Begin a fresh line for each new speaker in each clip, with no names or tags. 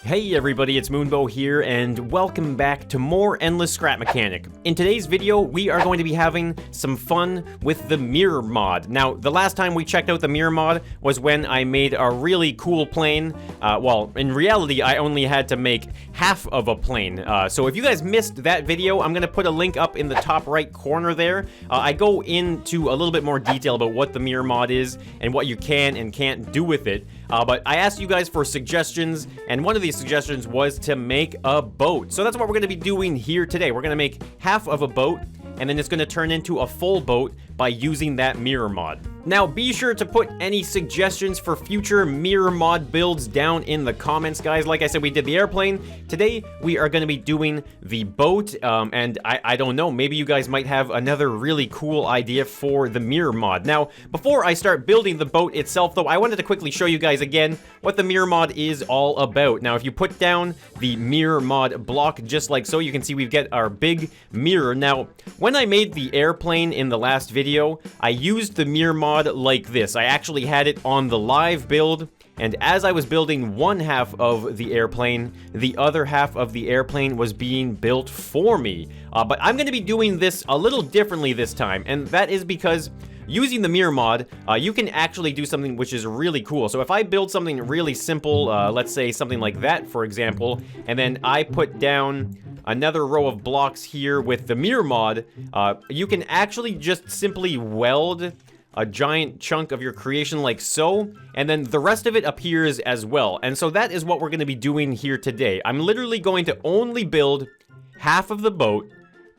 Hey everybody, it's Moonbo here, and welcome back to more Endless Scrap Mechanic. In today's video, we are going to be having some fun with the mirror mod. Now, the last time we checked out the mirror mod was when I made a really cool plane. Well, in reality, I only had to make half of a plane. So if you guys missed that video, I'm going to put a link up in the top right corner there. I go into a little bit more detail about what the mirror mod is and what you can and can't do with it. But I asked you guys for suggestions, and one of these suggestions was to make a boat. So that's what we're going to be doing here today. We're going to make half of a boat, and then it's going to turn into a full boat by using that mirror mod. Now, be sure to put any suggestions for future mirror mod builds down in the comments, guys. Like I said, we did the airplane. Today, we are going to be doing the boat, and I don't know, maybe you guys might have another really cool idea for the mirror mod. Now, before I start building the boat itself, though, I wanted to quickly show you guys again what the mirror mod is all about. Now, if you put down the mirror mod block just like so, you can see we've got our big mirror. Now, when I made the airplane in the last video, I used the mirror mod like this. I actually had it on the live build, and as I was building one half of the airplane, the other half of the airplane was being built for me. But I'm going to be doing this a little differently this time, and that is because using the mirror mod, you can actually do something which is really cool. So if I build something really simple, let's say something like that, for example, and then I put down another row of blocks here with the mirror mod, you can actually just simply weld a giant chunk of your creation like so, and then the rest of it appears as well. And so that is what we're going to be doing here today. I'm literally going to only build half of the boat,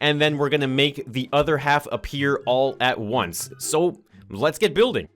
and then we're going to make the other half appear all at once. So let's get building.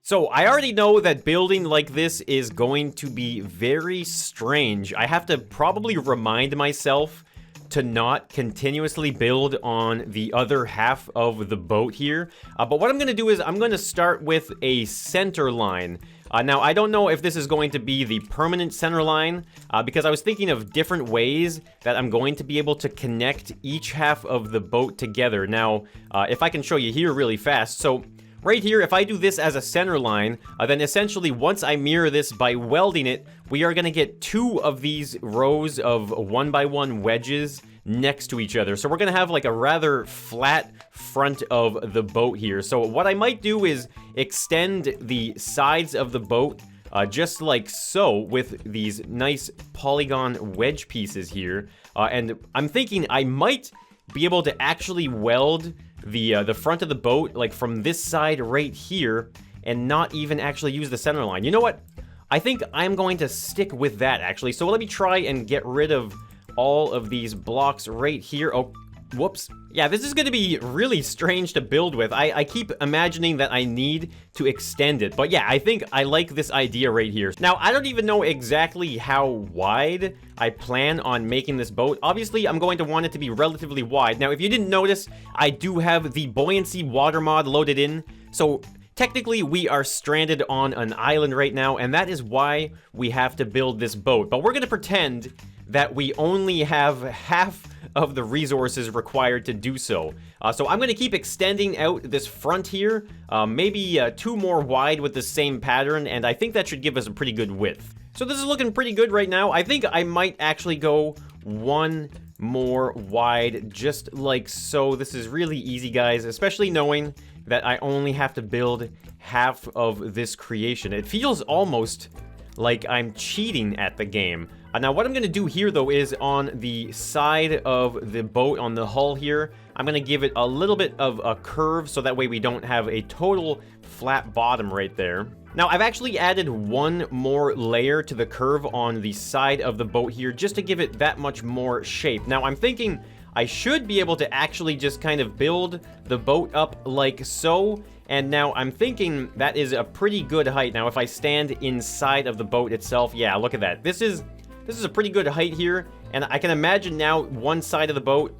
So I already know that building like this is going to be very strange. I have to probably remind myself to not continuously build on the other half of the boat here. But what I'm going to do is I'm going to start with a center line. Now, I don't know if this is going to be the permanent center line, because I was thinking of different ways that I'm going to be able to connect each half of the boat together. Now, if I can show you here really fast. So right here, if I do this as a center line, then essentially once I mirror this by welding it, we are going to get two of these rows of 1x1 wedges next to each other. So we're going to have like a rather flat front of the boat here. So what I might do is extend the sides of the boat just like so with these nice polygon wedge pieces here. And I'm thinking I might be able to actually weld the front of the boat like from this side right here and not even actually use the center line. You know what? I think I'm going to stick with that actually. So let me try and get rid of all of these blocks right here. Oh, whoops. Yeah, this is going to be really strange to build with. I keep imagining that I need to extend it. But yeah, I think I like this idea right here. Now, I don't even know exactly how wide I plan on making this boat. Obviously, I'm going to want it to be relatively wide. Now, if you didn't notice, I do have the buoyancy water mod loaded in. So technically, we are stranded on an island right now, and that is why we have to build this boat. But we're going to pretend that we only have half of the resources required to do so. So I'm going to keep extending out this front here, maybe 2 more wide with the same pattern, and I think that should give us a pretty good width. So this is looking pretty good right now. I think I might actually go 1 more wide, just like so. This is really easy, guys, especially knowing that I only have to build half of this creation. It feels almost like I'm cheating at the game. Now, what I'm going to do here, though, is on the side of the boat, on the hull here, I'm going to give it a little bit of a curve so that way we don't have a total flat bottom right there. Now, I've actually added 1 more layer to the curve on the side of the boat here just to give it that much more shape. Now, I'm thinking I should be able to actually just kind of build the boat up like so. And now I'm thinking that is a pretty good height. Now, if I stand inside of the boat itself, yeah, look at that. This is a pretty good height here, and I can imagine now one side of the boat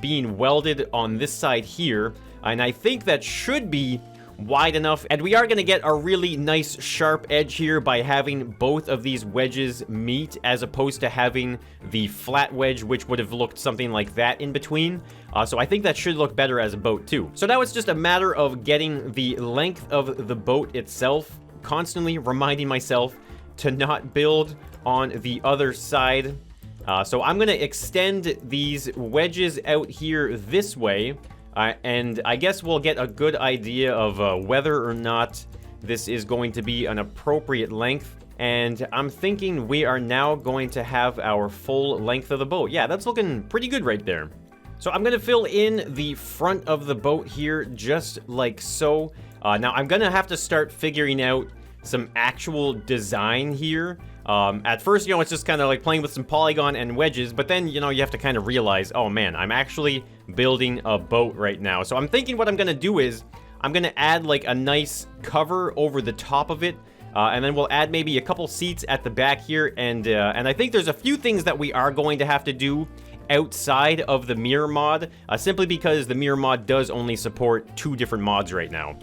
being welded on this side here, and I think that should be wide enough, and we are going to get a really nice sharp edge here by having both of these wedges meet as opposed to having the flat wedge, which would have looked something like that in between. So I think that should look better as a boat too. So now it's just a matter of getting the length of the boat itself, constantly reminding myself to not build on the other side. So I'm going to extend these wedges out here this way. And I guess we'll get a good idea of whether or not this is going to be an appropriate length. And I'm thinking we are now going to have our full length of the boat. Yeah, that's looking pretty good right there. So I'm going to fill in the front of the boat here just like so. Now I'm going to have to start figuring out some actual design here. At first, it's just kind of like playing with some polygon and wedges, but then, you have to kind of realize, oh man, I'm actually building a boat right now. So I'm thinking what I'm going to do is I'm going to add like a nice cover over the top of it. And then we'll add maybe a couple seats at the back here, and I think there's a few things that we are going to have to do outside of the mirror mod, simply because the mirror mod does only support 2 different mods right now.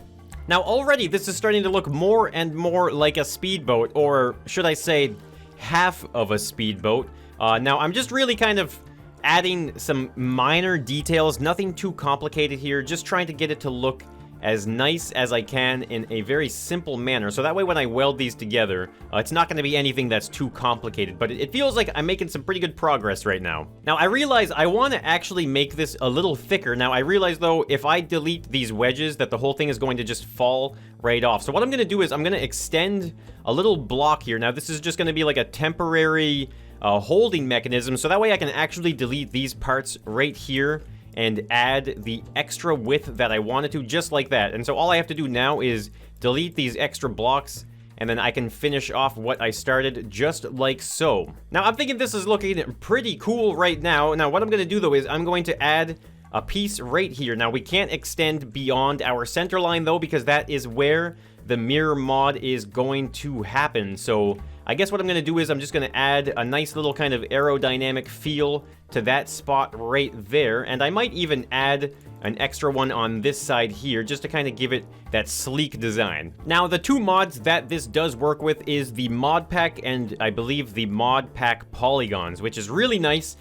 Now already this is starting to look more and more like a speedboat, or should I say half of a speedboat. Now I'm just really kind of adding some minor details, nothing too complicated here, just trying to get it to look as nice as I can in a very simple manner. So that way when I weld these together, it's not going to be anything that's too complicated, but it feels like I'm making some pretty good progress right now. Now I realize I want to actually make this a little thicker. Now I realize though, if I delete these wedges, that the whole thing is going to just fall right off. So what I'm going to do is I'm going to extend a little block here. Now this is just going to be like a temporary holding mechanism, so that way I can actually delete these parts right here and add the extra width that I wanted to, just like that. And so all I have to do now is delete these extra blocks, and then I can finish off what I started just like so. Now I'm thinking this is looking pretty cool right now. Now what I'm going to do though is I'm going to add a piece right here. Now we can't extend beyond our center line though, because that is where the mirror mod is going to happen. So I guess what I'm going to do is I'm just going to add a nice little kind of aerodynamic feel to that spot right there. And I might even add an extra one on this side here just to kind of give it that sleek design. Now, the 2 mods that this does work with is the mod pack and I believe the mod pack polygons, which is really nice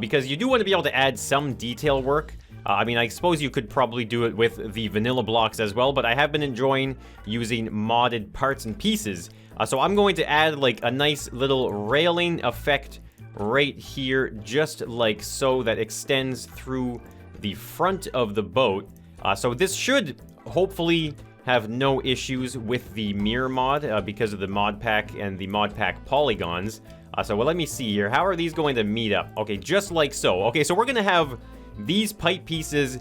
because you do want to be able to add some detail work. I mean, I suppose you could probably do it with the vanilla blocks as well, but I have been enjoying using modded parts and pieces. So I'm going to add like a nice little railing effect right here, just like so, that extends through the front of the boat. So this should hopefully have no issues with the mirror mod because of the mod pack and the mod pack polygons. So well, let me see here. How are these going to meet up? Okay, just like so. Okay, so we're going to have these pipe pieces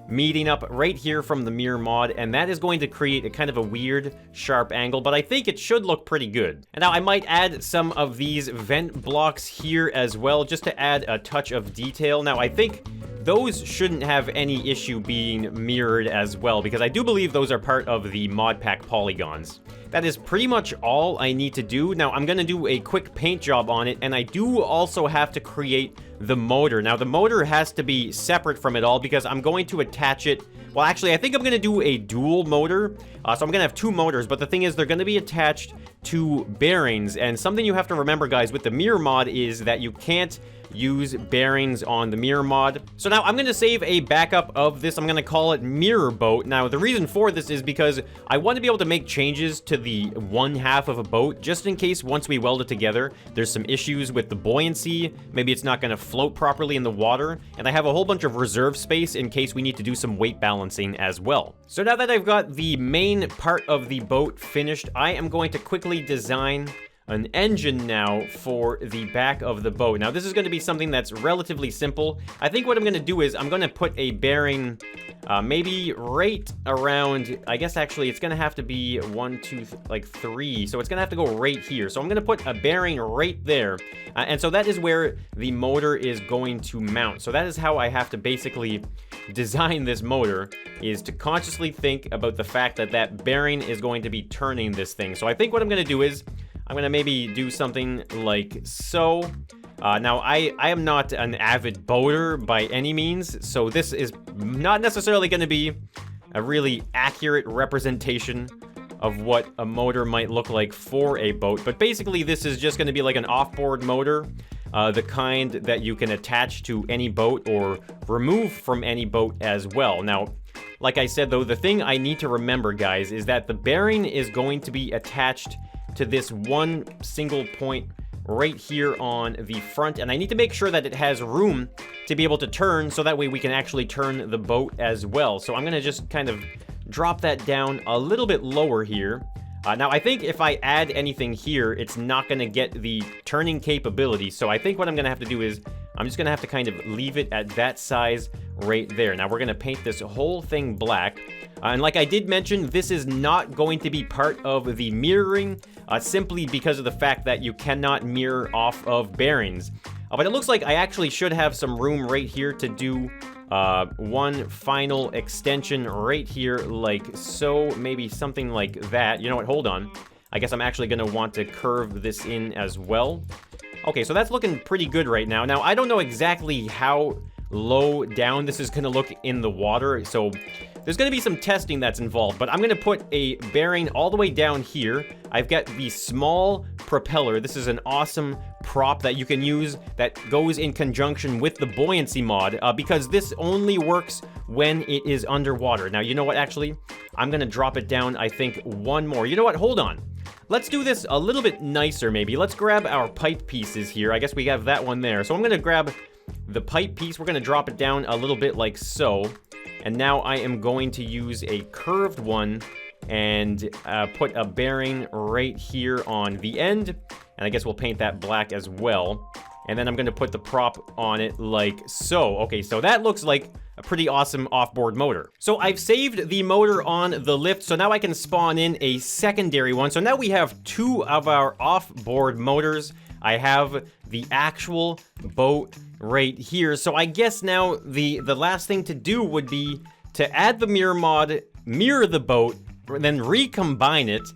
meeting up right here from the mirror mod, and that is going to create a kind of a weird sharp angle, but I think it should look pretty good. And now I might add some of these vent blocks here as well, just to add a touch of detail. Now I think those shouldn't have any issue being mirrored as well, because I do believe those are part of the mod pack polygons. That is pretty much all I need to do. Now I'm gonna do a quick paint job on it, and I do also have to create the motor. Now the motor has to be separate from it all because I'm going to attach it. Well, actually, I think I'm gonna do a dual motor. So I'm gonna have 2 motors, but the thing is they're gonna be attached to bearings. And something you have to remember, guys, with the mirror mod is that you can't use bearings on the mirror mod. So now I'm gonna save a backup of this. I'm gonna call it Mirror Boat. Now the reason for this is because I want to be able to make changes to the one half of a boat, just in case once we weld it together there's some issues with the buoyancy. Maybe it's not gonna float properly in the water, and I have a whole bunch of reserve space in case we need to do some weight balancing as well. So now that I've got the main part of the boat finished, I am going to quickly design an engine now for the back of the boat. Now this is going to be something that's relatively simple. I think what I'm going to do is I'm going to put a bearing maybe right around, I guess actually it's going to have to be 1, 2, like 3. So it's going to have to go right here. So I'm going to put a bearing right there. And so that is where the motor is going to mount. So that is how I have to basically design this motor, is to consciously think about the fact that that bearing is going to be turning this thing. So I think what I'm going to do is I'm going to maybe do something like so. Now, I am not an avid boater by any means, so this is not necessarily going to be a really accurate representation of what a motor might look like for a boat. But basically, this is just going to be like an off-board motor, the kind that you can attach to any boat or remove from any boat as well. Now, like I said, though, the thing I need to remember, guys, is that the bearing is going to be attached to this one single point right here on the front, and I need to make sure that it has room to be able to turn, so that way we can actually turn the boat as well. So I'm gonna just kind of drop that down a little bit lower here. Now I think if I add anything here, it's not gonna get the turning capability, so I think what I'm gonna have to do is I'm just gonna have to kind of leave it at that size right there. Now we're gonna paint this whole thing black. And like I did mention, this is not going to be part of the mirroring, simply because of the fact that you cannot mirror off of bearings. But it looks like I actually should have some room right here to do one final extension right here, like so, maybe something like that. You know what, hold on. I guess I'm actually gonna want to curve this in as well. Okay, so that's looking pretty good right now. Now, I don't know exactly how low down this is gonna look in the water, so there's gonna be some testing that's involved, but I'm gonna put a bearing all the way down here. I've got the small propeller. This is an awesome prop that you can use that goes in conjunction with the buoyancy mod, because this only works when it is underwater. Now, you know what, actually? I'm gonna drop it down, I think, one more. You know what, hold on. Let's do this a little bit nicer, maybe. Let's grab our pipe pieces here. I guess we have that one there. So I'm gonna grab the pipe piece. We're gonna drop it down a little bit like so. And now I am going to use a curved one and put a bearing right here on the end. And I guess we'll paint that black as well. And then I'm going to put the prop on it like so. Okay, so that looks like a pretty awesome off-board motor. So I've saved the motor on the lift, so now I can spawn in a secondary one. So now we have two of our off-board motors. I have the actual boat right here. So I guess now the last thing to do would be to add the mirror mod, mirror the boat, then recombine it,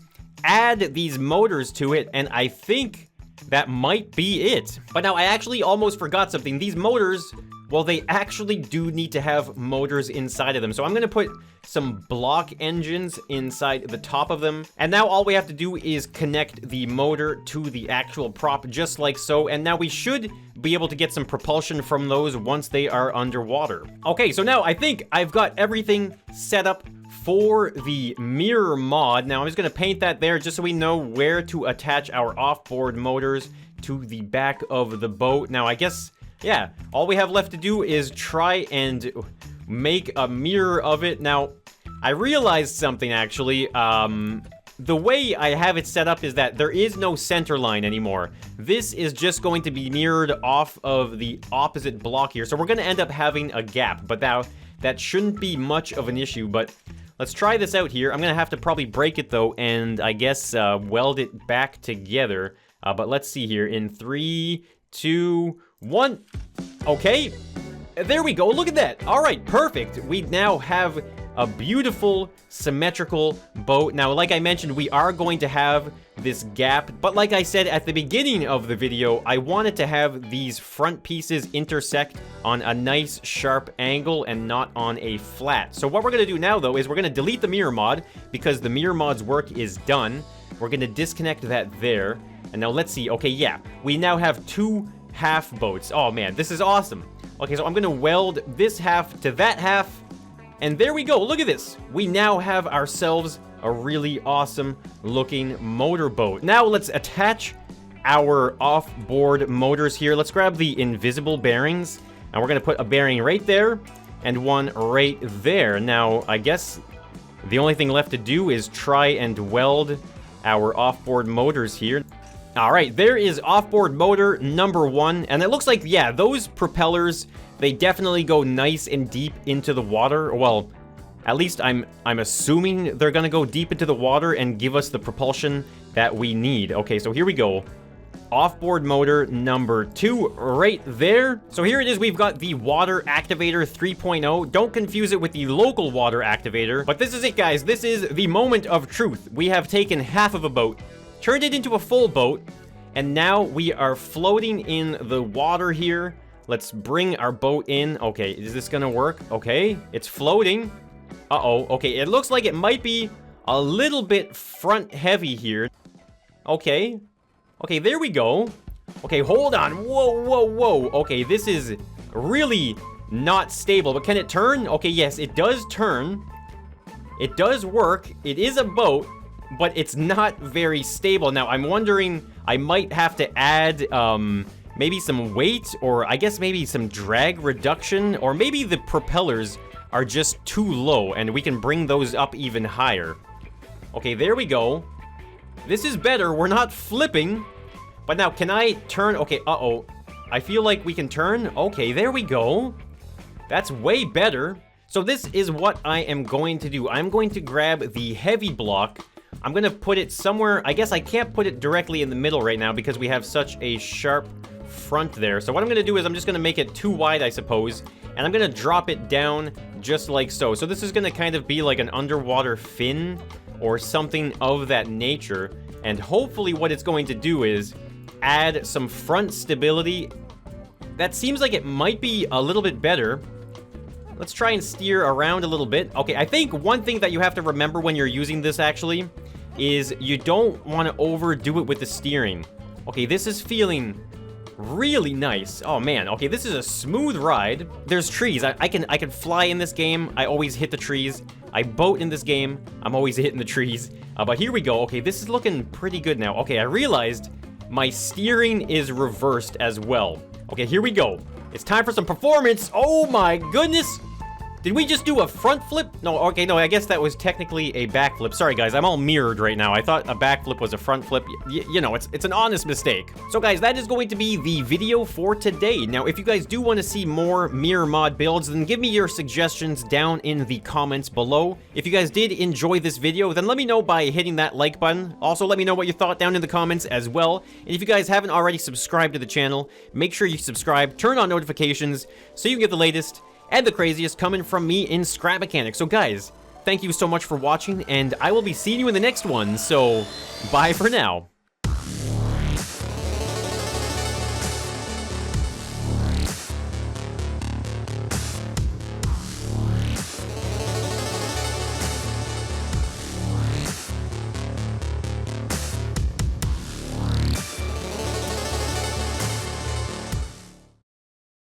add these motors to it, and I think that might be it. But now I actually almost forgot something. These motors, well, they actually do need to have motors inside of them. So I'm gonna put some block engines inside the top of them. And now all we have to do is connect the motor to the actual prop, just like so. And now we should be able to get some propulsion from those once they are underwater. Okay, so now I think I've got everything set up for the mirror mod. Now I'm just gonna paint that there just so we know where to attach our off-board motors to the back of the boat. Now I guess, yeah, all we have left to do is try and make a mirror of it. Now, I realized something actually. The way I have it set up is that there is no center line anymore. This is just going to be mirrored off of the opposite block here. So we're gonna end up having a gap, but now that shouldn't be much of an issue. But let's try this out here. I'm gonna have to probably break it though, and I guess weld it back together. But let's see here in 3, 2, 1. Okay, there we go. Look at that. All right, perfect. We now have a beautiful symmetrical boat. Now, like I mentioned, we are going to have this gap, but like I said at the beginning of the video, I wanted to have these front pieces intersect on a nice sharp angle and not on a flat. So what we're gonna do now though is we're gonna delete the mirror mod because the mirror mod's work is done. We're gonna disconnect that there. And now let's see. Okay, yeah, we now have two half boats. Oh man, this is awesome. Okay, so I'm gonna weld this half to that half, and there we go. Look at this. We now have ourselves a really awesome looking motorboat. Now let's attach our off-board motors here. Let's grab the invisible bearings, and we're gonna put a bearing right there and one right there. Now, I guess the only thing left to do is try and weld our off-board motors here. All right, there is off-board motor number 1, and it looks like, yeah, those propellers, they definitely go nice and deep into the water. Well, at least I'm assuming they're gonna go deep into the water and give us the propulsion that we need. Okay, so here we go. Off-board motor number 2 right there. So here it is. We've got the water activator 3.0. Don't confuse it with the local water activator. But this is it, guys. This is the moment of truth. We have taken half of a boat, turned it into a full boat, and now we are floating in the water here. Let's bring our boat in. Okay, is this gonna work? Okay, it's floating. Uh-oh. Okay, it looks like it might be a little bit front heavy here. Okay. Okay, there we go. Okay, hold on. Whoa, whoa, whoa. Okay, this is really not stable, but can it turn? Okay, yes, it does turn. It does work. It is a boat, but it's not very stable. Now, I'm wondering, I might have to add, maybe some weight, or I guess maybe some drag reduction, or maybe the propellers are just too low, and we can bring those up even higher. Okay, there we go. This is better. We're not flipping. But now, can I turn? Okay, uh-oh. I feel like we can turn. Okay, there we go. That's way better. So this is what I am going to do. I'm going to grab the heavy block. I'm going to put it somewhere. I guess I can't put it directly in the middle right now because we have such a sharp front there. So what I'm going to do is I'm just going to make it too wide, I suppose. And I'm going to drop it down just like so. So this is going to kind of be like an underwater fin or something of that nature. And hopefully what it's going to do is add some front stability. That seems like it might be a little bit better. Let's try and steer around a little bit. Okay, I think one thing that you have to remember when you're using this actually is you don't want to overdo it with the steering. Okay, this is feeling really nice. Oh man, okay, this is a smooth ride. There's trees. I can fly in this game. I always hit the trees. I boat in this game. I'm always hitting the trees. But here we go. Okay, this is looking pretty good now. Okay, I realized my steering is reversed as well. Okay, here we go. It's time for some performance. Oh my goodness. Did we just do a front flip? No, okay, no, I guess that was technically a backflip. Sorry, guys, I'm all mirrored right now. I thought a backflip was a front flip. You know, it's an honest mistake. So, guys, that is going to be the video for today. Now, if you guys do want to see more mirror mod builds, then give me your suggestions down in the comments below. If you guys did enjoy this video, then let me know by hitting that like button. Also, let me know what you thought down in the comments as well. And if you guys haven't already subscribed to the channel, make sure you subscribe, turn on notifications, so you can get the latest and the craziest coming from me in Scrap Mechanics. So guys, thank you so much for watching, and I will be seeing you in the next one, so bye for now.